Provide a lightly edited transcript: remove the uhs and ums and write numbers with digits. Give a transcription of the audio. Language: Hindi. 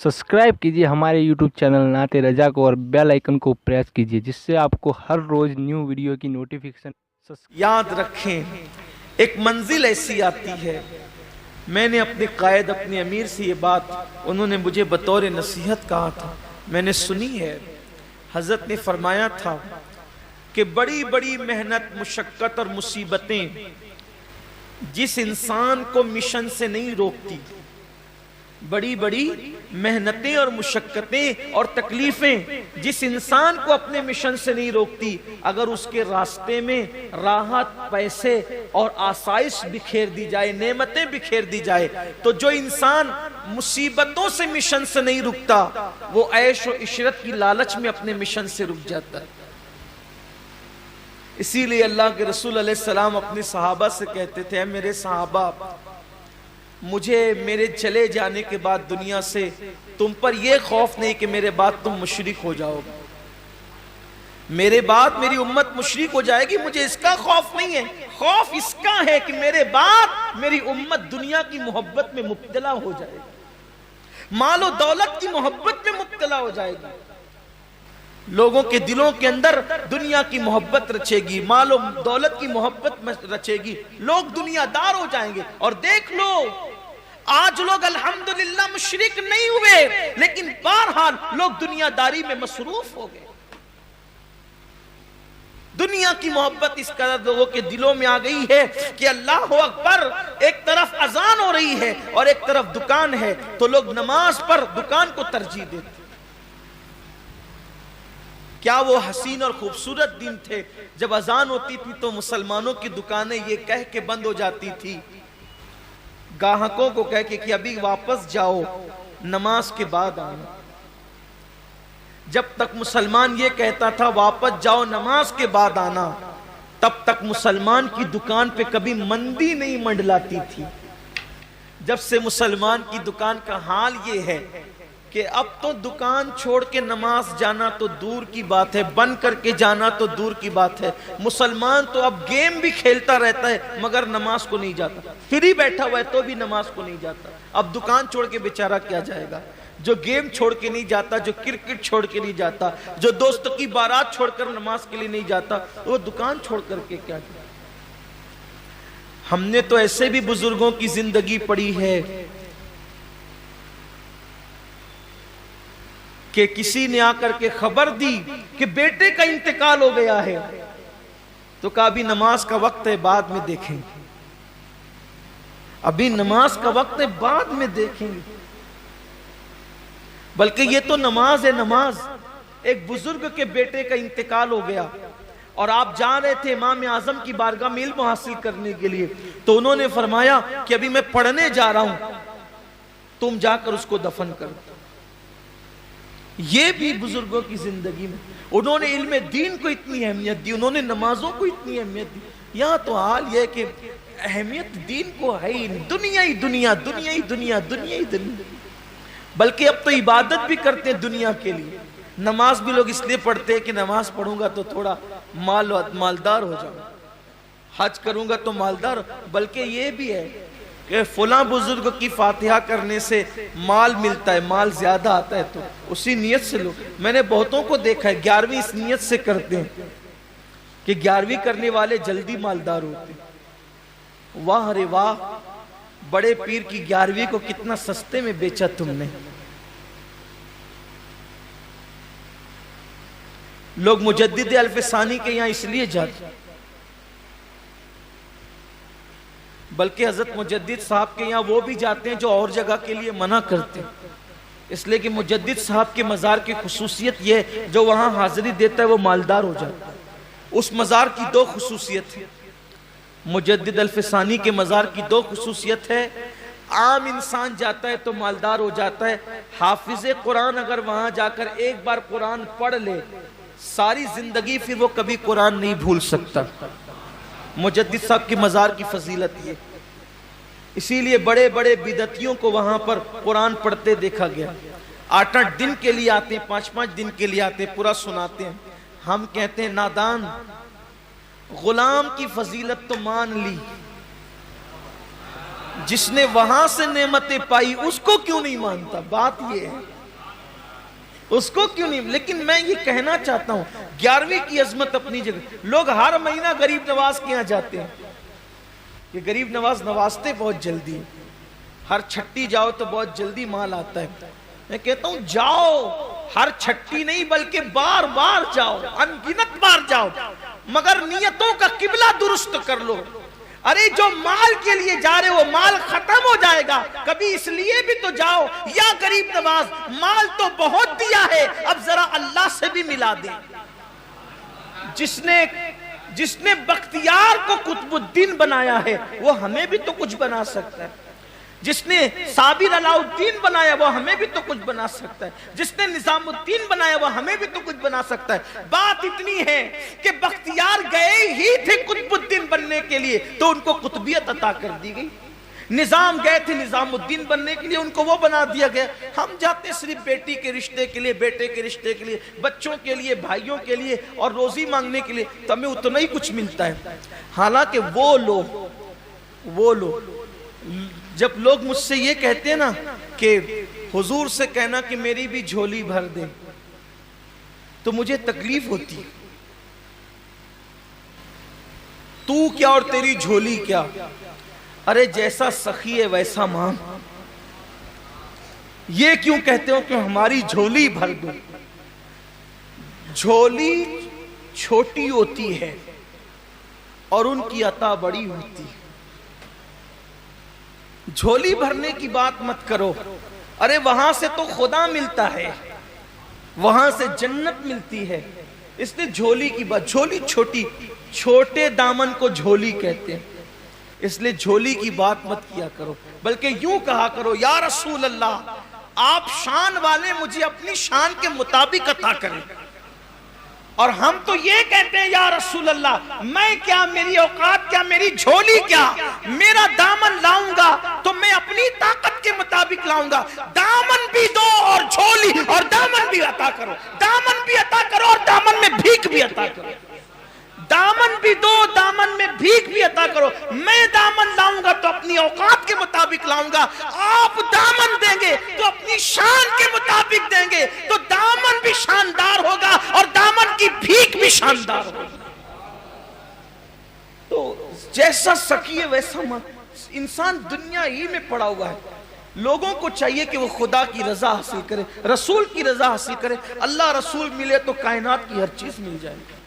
सब्सक्राइब कीजिए हमारे यूट्यूब चैनल नाते रजा को और बेल आइकन को प्रेस कीजिए, जिससे आपको हर रोज न्यू वीडियो की नोटिफिकेशन। याद रखें, एक मंजिल ऐसी आती है। मैंने अपने कायद, अपने अमीर से ये बात उन्होंने मुझे बतौर नसीहत कहा था, मैंने सुनी है। हजरत ने फरमाया था कि बड़ी बड़ी मेहनत, मुशक्कत और मुसीबतें जिस इंसान को मिशन से नहीं रोकती, बड़ी बड़ी मेहनतें और मुशक्कतें और तकलीफें जिस इंसान को अपने मिशन से नहीं रोकती, अगर उसके रास्ते में राहत, पैसे और आसाइश बिखेर दी जाए, नेमतें बिखेर दी जाए, तो जो इंसान मुसीबतों से मिशन से नहीं रुकता, वो ऐश और इशरत की लालच में अपने मिशन से रुक जाता है। इसीलिए अल्लाह के रसूल अलैहिस्सलाम अपने सहाबा से कहते थे, मेरे सहाबा, मुझे मेरे चले जाने के बाद दुनिया से तुम पर यह खौफ नहीं कि मेरे बाद तुम मुशरिक हो जाओगे, मेरे बाद मेरी उम्मत मुशरिक हो जाएगी, मुझे इसका खौफ नहीं है। खौफ इसका है कि मेरे बाद मेरी उम्मत दुनिया की मोहब्बत में मुब्तला हो जाएगी, मालो दौलत की मोहब्बत में मुब्तला हो जाएगी, लोगों के दिलों के अंदर दुनिया की मोहब्बत रचेगी, मालो दौलत की मोहब्बत में रचेगी, लोग दुनियादार हो जाएंगे। और देख लो, आज लोग अल्हम्दुलिल्लाह मुशरिक नहीं हुए, लेकिन बहरहाल लोग दुनियादारी में मसरूफ हो गए। दुनिया की मोहब्बत इस कदर लोगों के दिलों में आ गई है कि अल्लाह अकबर, एक तरफ अजान हो रही है और एक तरफ दुकान है, तो लोग नमाज पर दुकान को तरजीह देते। क्या वो हसीन और खूबसूरत दिन थे जब अजान होती थी तो मुसलमानों की दुकानें ये कह के बंद हो जाती थी, गाहकों को कह के कि अभी वापस जाओ, नमाज के बाद आना। जब तक मुसलमान ये कहता था वापस जाओ, नमाज के बाद आना, तब तक मुसलमान की दुकान पे कभी मंदी नहीं मंडलाती थी। जब से मुसलमान की दुकान का हाल ये है कि अब तो दुकान छोड़ के नमाज जाना तो दूर की बात है, बंद करके जाना तो दूर की बात है। मुसलमान तो अब गेम भी खेलता रहता है मगर नमाज को नहीं जाता, फ्री बैठा हुआ है तो भी नमाज को नहीं जाता। अब दुकान छोड़ के बेचारा क्या जाएगा? जो गेम छोड़ के नहीं जाता, जो क्रिकेट छोड़ के नहीं जाता, जो दोस्तों की बारात छोड़कर नमाज के लिए नहीं जाता, वो दुकान छोड़ करके क्या जाए? हमने तो ऐसे भी बुजुर्गों की जिंदगी पढ़ी है कि किसी ने आकर के खबर दी कि बेटे का इंतकाल हो गया है, तो कहा अभी नमाज का वक्त है, बाद में देखेंगे, अभी नमाज का वक्त है, बाद में देखेंगे। बल्कि ये तो नमाज है, नमाज। एक बुजुर्ग के बेटे का इंतकाल हो गया और आप जा रहे थे इमाम आजम की बारगाह में इल्म हासिल करने के लिए, तो उन्होंने फरमाया कि अभी मैं पढ़ने जा रहा हूं, तुम जाकर उसको दफन कर दो। ये भी बुजुर्गों की जिंदगी में उन्होंने इल्म दीन को इतनी अहमियत दी, उन्होंने नमाजों को इतनी अहमियत दी। यहाँ तो हाल यह कि अहमियत दीन को है ही, दुनिया ही दुनिया, दुनिया ही दुनिया, दुनिया ही दुनिया। बल्कि अब तो इबादत भी करते हैं दुनिया के लिए। नमाज भी लोग इसलिए पढ़ते हैं कि नमाज पढ़ूंगा तो थोड़ा मालदार हो जाऊंगा, हज करूंगा तो मालदार। बल्कि ये भी है कि फुला बुजुर्ग की फातिहा करने से माल मिलता है, माल ज्यादा आता है, तो उसी नियत से लोग, मैंने बहुतों को देखा है 11वीं इस नियत से करते हैं कि 11वीं करने वाले जल्दी मालदार होते हैं। वाह रे वाह, बड़े पीर की 11वीं को कितना सस्ते में बेचा तुमने। लोग मुजद्दिद अल्फसानी के यहां इसलिए जाते, बल्कि हजरत मुजद्दिद साहब के यहाँ वो भी जाते हैं जो और जगह के लिए मना करते हैं, इसलिए कि मुजद्दिद साहब के मज़ार की खुसूसियत ये है, जो वहाँ हाजिरी देता है वो मालदार हो जाता है। उस मज़ार की दो खुसूसियत है, मुजद्दिद अल्फसानी के मज़ार की दो खुसूसियत है। आम इंसान जाता है तो मालदार हो जाता है, हाफिज़ कुरान अगर वहाँ जाकर एक बार कुरान पढ़ ले, सारी जिंदगी फिर वो कभी कुरान नहीं भूल सकता। मुजद्दिद साहब की मज़ार की फजीलत ये, इसीलिए बड़े बड़े बिदतियों को वहां पर कुरान पढ़ते देखा गया। 8-8 दिन के लिए आते हैं, 5-5 दिन के लिए आते हैं, पूरा सुनाते हैं। हम कहते हैं नादान, गुलाम की फजीलत तो मान ली, जिसने वहां से नेमतें पाई उसको क्यों नहीं मानता? बात ये है, उसको क्यों नहीं। लेकिन मैं ये कहना चाहता हूं 11वीं की अजमत अपनी जगह। लोग हर महीना गरीब नवाज के यहां जाते हैं, ये गरीब नवाज नवाजते बहुत जल्दी, हर छट्टी जाओ तो बहुत जल्दी माल आता है। मैं कहता हूं जाओ, हर छट्टी नहीं बल्कि बार बार जाओ, अनगिनत बार जाओ, मगर नियतों का किबला दुरुस्त कर लो। अरे जो माल के लिए जा रहे हो माल खत्म हो जाएगा, कभी इसलिए भी तो जाओ। या गरीब नवाज माल तो बहुत दिया है, अब जरा अल्लाह से भी मिला दे। जिसने बख्तियार को कुतुबुद्दीन बनाया है वो हमें भी तो कुछ बना सकता है। जिसने साबिर अलाउद्दीन बनाया वो हमें भी तो कुछ बना सकता है। जिसने निजामुद्दीन बनाया वो हमें भी तो कुछ बना सकता है। बात इतनी है कि बख्तियार गए ही थे कुतुबुद्दीन बनने के लिए, तो उनको कुतुबियत अता कर दी गई। निजाम गए थे निजामुद्दीन बनने के लिए, उनको वो बना दिया गया। हम जाते सिर्फ बेटी के रिश्ते के लिए, बेटे के रिश्ते के लिए, बच्चों के लिए, भाइयों के लिए और रोजी मांगने के लिए, तो हमें उतना ही कुछ मिलता है। हालांकि वो लोग जब लोग मुझसे ये कहते हैं ना कि हुजूर से कहना कि मेरी भी झोली भर दे, तो मुझे तकलीफ होती है। तू क्या और तेरी झोली क्या? अरे जैसा सखी है वैसा मांग। ये क्यों कहते हो कि हमारी झोली भर दो? झोली छोटी होती है और उनकी अता बड़ी होती है। झोली भरने की बात मत करो, अरे वहां से तो खुदा मिलता है, वहां से जन्नत मिलती है। इसलिए झोली की बात, झोली छोटी, छोटे दामन को झोली कहते हैं, इसलिए झोली की बात मत किया करो, बल्कि यूं कहा करो या रसूल अल्लाह, आप शान वाले, मुझे अपनी शान के मुताबिक अता करें। और हम तो ये कहते हैं या रसूल अल्लाह, मैं क्या, मेरी औकात क्या, मेरी झोली क्या, मेरा दामन लाऊंगा तो मैं अपनी ताकत के मुताबिक लाऊंगा। दामन भी दो और झोली और दामन भी अता करो, दामन भी अता करो और दामन में भीख भी अता करो। दामन भी दो, दामन में भीख भी अता करो। मैं दामन लाऊंगा तो अपनी औकात के मुताबिक लाऊंगा, आप दामन देंगे तो अपनी शान के मुताबिक देंगे, तो दामन भी शानदार होगा और दामन की भीख भी शानदार होगी। तो जैसा सकी है वैसा मत। इंसान दुनिया ही में पड़ा हुआ है, लोगों को चाहिए कि वो खुदा की रजा हासिल करे, रसूल की रजा हासिल करे। अल्लाह रसूल मिले तो कायनात की हर चीज मिल जाएगी।